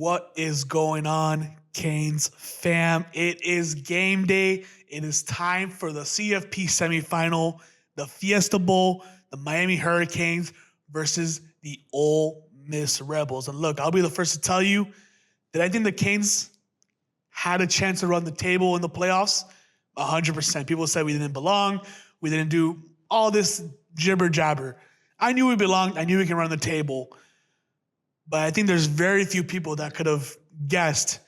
What is going on, Canes fam? It is game day. It is time for the CFP semifinal, the Fiesta Bowl, the Miami Hurricanes versus the Ole Miss Rebels. And look, I'll be the first to tell you that I think the Canes had a chance to run the table in the playoffs. 100%. People said we didn't belong. We didn't do all this jibber jabber. I knew we belonged. I knew we can run the table. But I think there's very few people that could have guessed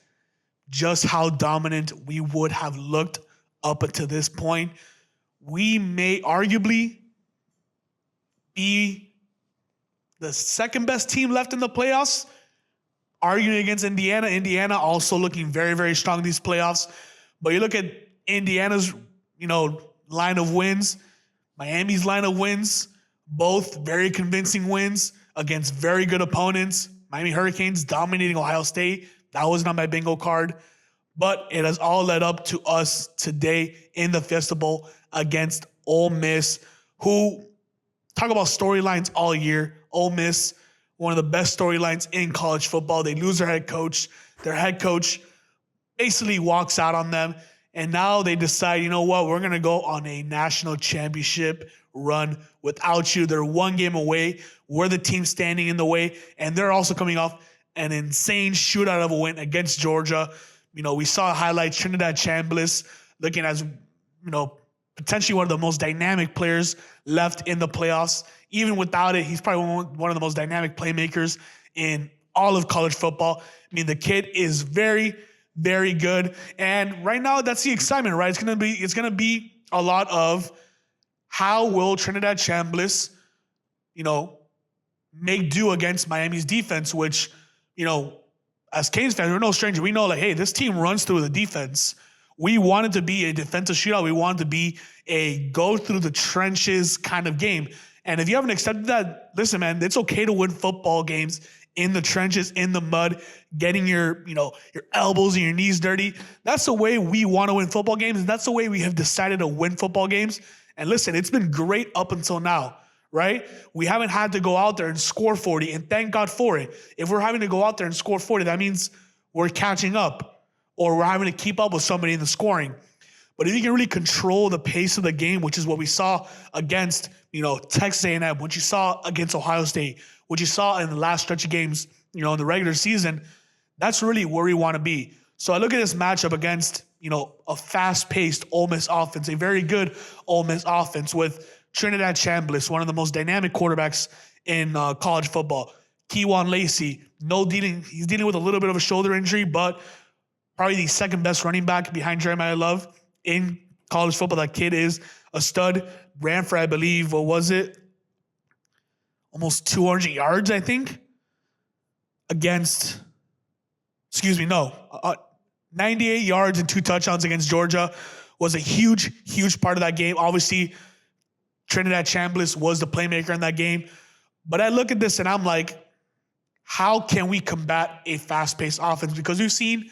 just how dominant we would have looked up until this point. We may arguably be the second best team left in the playoffs, arguing against Indiana. Indiana also looking very, very strong these playoffs. But you look at Indiana's, line of wins, Miami's line of wins, both very convincing wins against very good opponents. Miami Hurricanes dominating Ohio State. That wasn't on my bingo card. But it has all led up to us today in the Fiesta Bowl against Ole Miss, who talk about storylines all year. Ole Miss, one of the best storylines in college football. They lose their head coach. Their head coach basically walks out on them. And now they decide, you know what, we're going to go on a national championship run without you. They're one game away. We're the team standing in the way. And they're also coming off an insane shootout of a win against Georgia. We saw highlights, Trinidad Chamblas looking as, potentially one of the most dynamic players left in the playoffs. Even without it, he's probably one of the most dynamic playmakers in all of college football. The kid is very, very good. And right now, that's the excitement, right? It's gonna be a lot of how will Trinidad Chamblas, make do against Miami's defense, which, as Canes fans, we're no stranger. We know, hey, this team runs through the defense. We want it to be a defensive shootout. We want it to be a go through the trenches kind of game. And if you haven't accepted that, listen, man, it's okay to win football games in the trenches, in the mud, getting your elbows and your knees dirty. That's the way we want to win football games. And that's the way we have decided to win football games. And listen, it's been great up until now, right? We haven't had to go out there and score 40, and thank God for it. If we're having to go out there and score 40, that means we're catching up or we're having to keep up with somebody in the scoring. But if you can really control the pace of the game, which is what we saw against, Texas A&M, what you saw against Ohio State, what you saw in the last stretch of games, in the regular season, that's really where we want to be. So I look at this matchup against, a fast-paced Ole Miss offense, a very good Ole Miss offense with Trinidad Chamblas, one of the most dynamic quarterbacks in college football. Keywan Lacey, he's dealing with a little bit of a shoulder injury, but probably the second best running back behind Jeremiah Love in college football. That kid is a stud. Ran for, I believe, what was it? Almost 200 yards, I think, against, 98 yards and 2 touchdowns against Georgia was a huge, huge part of that game. Obviously, Trinidad Chamblas was the playmaker in that game. But I look at this and I'm like, how can we combat a fast-paced offense? Because we've seen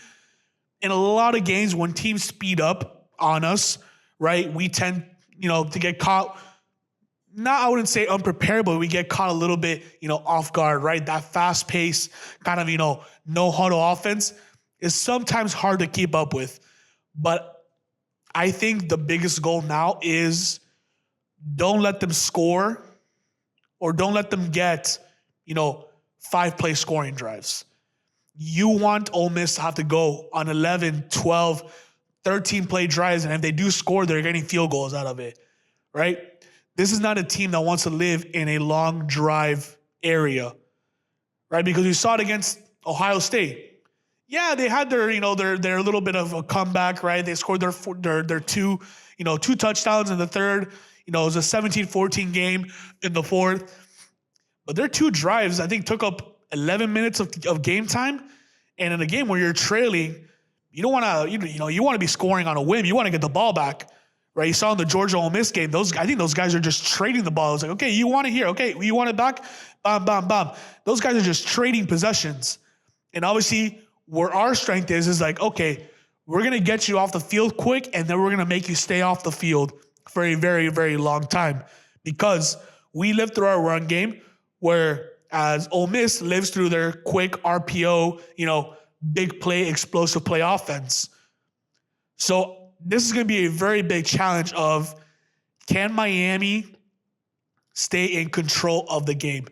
in a lot of games when teams speed up on us, right, we tend, to get caught, I wouldn't say unprepared, but we get caught a little bit, off guard, right? That fast-paced kind of, no-huddle offense is sometimes hard to keep up with. But I think the biggest goal now is don't let them score or don't let them get, 5-play scoring drives. You want Ole Miss to have to go on 11, 12, 13-play drives, and if they do score, they're getting field goals out of it, right? This is not a team that wants to live in a long drive area, right? Because we saw it against Ohio State. Yeah, they had their little bit of a comeback, right? They scored their two touchdowns in the third. It was a 17-14 game in the fourth. But their 2 drives, I think, took up 11 minutes of game time. And in a game where you're trailing, you don't want to, you want to be scoring on a whim. You want to get the ball back, right? You saw in the Georgia Ole Miss game, I think those guys are just trading the ball. It's like, okay, you want it here. Okay, you want it back? Bam, bam, bam. Those guys are just trading possessions. And obviously, where our strength is like, okay, we're going to get you off the field quick, and then we're going to make you stay off the field for a very, very long time because we lived through our run game where as Ole Miss lives through their quick RPO, big play, explosive play offense. So this is going to be a very big challenge of, can Miami stay in control of the game?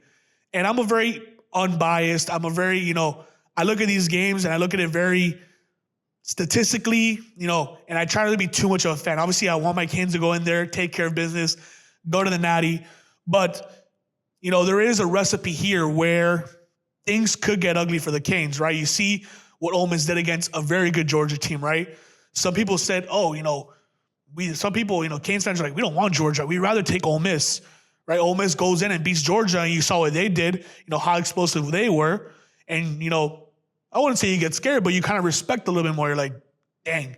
And I'm a very unbiased, I look at these games and I look at it very statistically, and I try not to be too much of a fan. Obviously, I want my Canes to go in there, take care of business, go to the Natty. But, there is a recipe here where things could get ugly for the Canes, right? You see what Ole Miss did against a very good Georgia team, right? Some people said, Canes fans are like, we don't want Georgia. We'd rather take Ole Miss, right? Ole Miss goes in and beats Georgia, and you saw what they did, how explosive they were. And, I wouldn't say you get scared, but you kind of respect a little bit more. You're like, dang.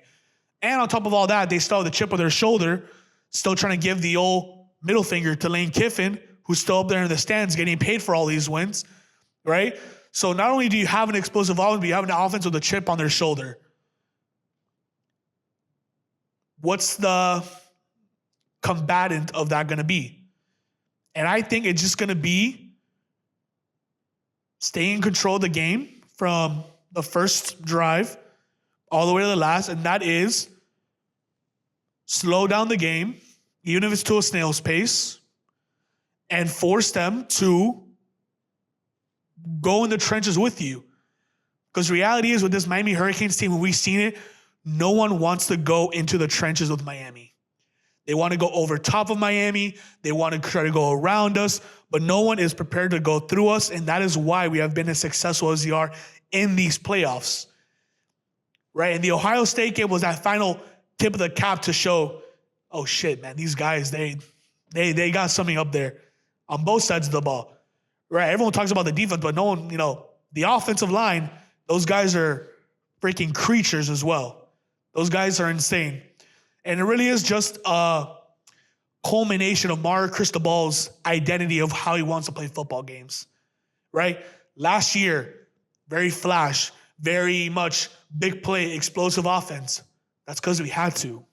And on top of all that, they still have the chip on their shoulder, still trying to give the old middle finger to Lane Kiffin, who's still up there in the stands getting paid for all these wins, right? So not only do you have an explosive offense, but you have an offense with a chip on their shoulder. What's the combatant of that going to be? And I think it's just going to be staying in control of the game from the first drive all the way to the last, and that is slow down the game, even if it's to a snail's pace, and force them to go in the trenches with you. Because reality is, with this Miami Hurricanes team, when we've seen it, no one wants to go into the trenches with Miami. They want to go over top of Miami. They want to try to go around us, but no one is prepared to go through us, and that is why we have been as successful as we are in these playoffs, right? And the Ohio State game was that final tip of the cap to show, oh shit, man, these guys, they got something up there on both sides of the ball, right? Everyone talks about the defense, but no one, the offensive line, those guys are freaking creatures as well. Those guys are insane. And it really is just a culmination of Mario Cristobal's identity of how he wants to play football games, right? Last year, very flash, very much big play, explosive offense. That's because we had to.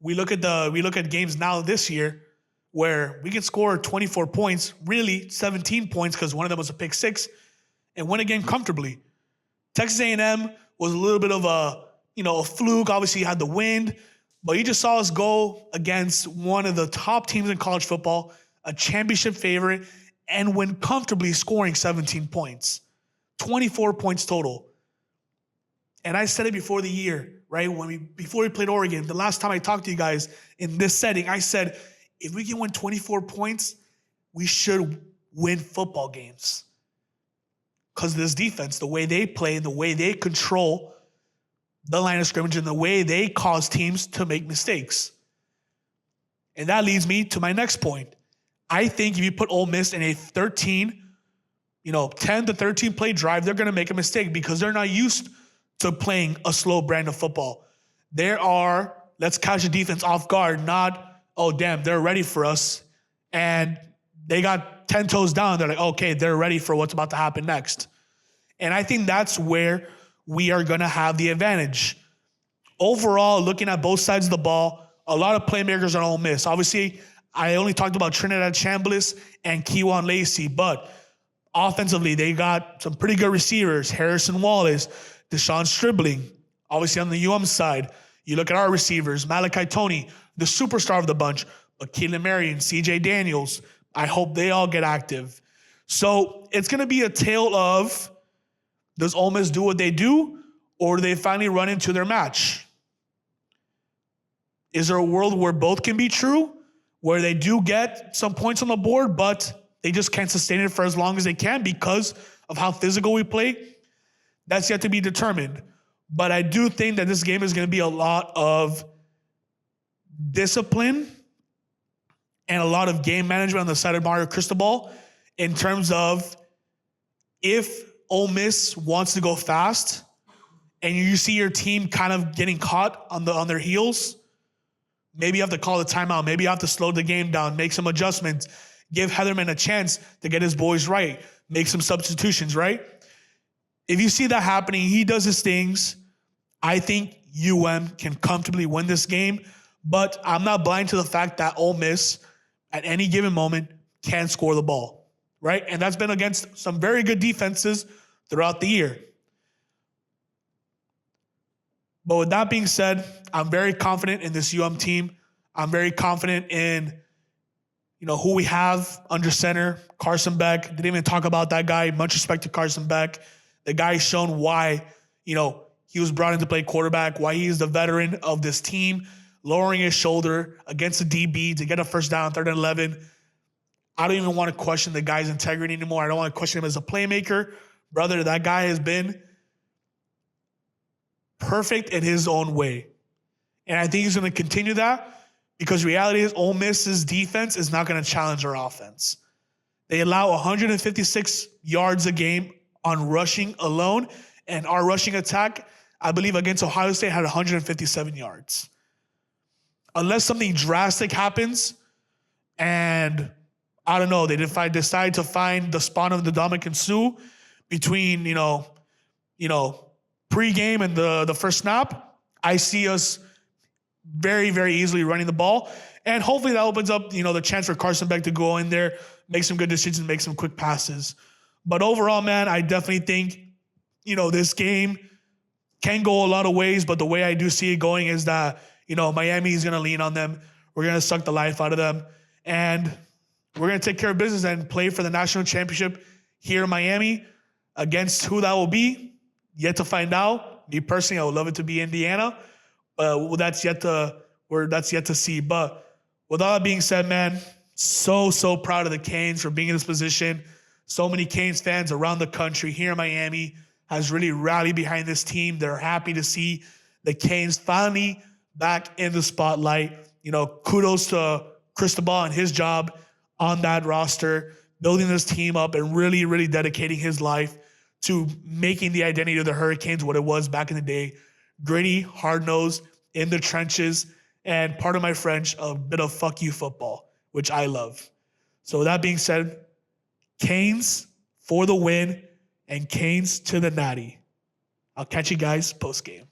We look at games now this year where we can score 24 points, really 17 points because one of them was a pick six, and win a game comfortably. Texas A&M was a little bit of a fluke. Obviously, you had the wind, but you just saw us go against one of the top teams in college football, a championship favorite, and win comfortably, scoring 17 points, 24 points total. And I said it before the year, right? Before we played Oregon, the last time I talked to you guys in this setting, I said, if we can win 24 points, we should win football games. Because of this defense, the way they play, the way they control the line of scrimmage, and the way they cause teams to make mistakes. And that leads me to my next point. I think if you put Ole Miss in a 10 to 13 play drive, they're going to make a mistake because they're not used to playing a slow brand of football. Let's catch the defense off guard, not, oh, damn, they're ready for us. And they got 10 toes down. They're like, okay, they're ready for what's about to happen next. And I think that's where we are going to have the advantage. Overall, looking at both sides of the ball, a lot of playmakers on Ole Miss. Obviously, I only talked about Trinidad Chamblas and Kewan Lacey, but offensively, they got some pretty good receivers. Harrison Wallace, Deshaun Stribling. Obviously, on the UM side, you look at our receivers, Malachi Toney, the superstar of the bunch, but Keelan Marion, CJ Daniels. I hope they all get active. So it's going to be a tale of, does Ole Miss do what they do, or do they finally run into their match? Is there a world where both can be true, where they do get some points on the board, but they just can't sustain it for as long as they can because of how physical we play? That's yet to be determined. But I do think that this game is going to be a lot of discipline and a lot of game management on the side of Mario Cristobal in terms of, if Ole Miss wants to go fast and you see your team kind of getting caught on their heels, maybe you have to call the timeout. Maybe you have to slow the game down, make some adjustments, give Heatherman a chance to get his boys right, make some substitutions, right? If you see that happening, he does his things. I think UM can comfortably win this game, but I'm not blind to the fact that Ole Miss, at any given moment, can score the ball, right? And that's been against some very good defenses throughout the year. But with that being said, I'm very confident in this team. I'm very confident in, who we have under center. Carson Beck. Didn't even talk about that guy. Much respect to Carson Beck. The guy's shown why, he was brought in to play quarterback, why he is the veteran of this team, lowering his shoulder against the DB to get a first down, 3rd and 11. I don't even want to question the guy's integrity anymore. I don't want to question him as a playmaker. Brother, that guy has been perfect in his own way. And I think he's going to continue that because reality is Ole Miss's defense is not going to challenge our offense. They allow 156 yards a game on rushing alone, and our rushing attack, I believe, against Ohio State had 157 yards. Unless something drastic happens and, I don't know, they decide to find the spawn of the Dominican Sue between, pre-game and the first snap, I see us very, very easily running the ball. And hopefully that opens up, the chance for Carson Beck to go in there, make some good decisions, make some quick passes. But overall, man, I definitely think, this game can go a lot of ways. But the way I do see it going is that, Miami is going to lean on them. We're going to suck the life out of them. And we're going to take care of business and play for the national championship here in Miami. Against who that will be, yet to find out. Me personally, I would love it to be Indiana. That's yet to see. But with all that being said, man, so proud of the Canes for being in this position. So many Canes fans around the country here in Miami has really rallied behind this team. They're happy to see the Canes finally back in the spotlight. Kudos to Cristobal and his job on that roster, building this team up and really, really dedicating his life to making the identity of the Hurricanes what it was back in the day. Gritty, hard-nosed, in the trenches, and part of my French, a bit of fuck you football, which I love. So with that being said, Canes for the win and Canes to the natty. I'll catch you guys post-game.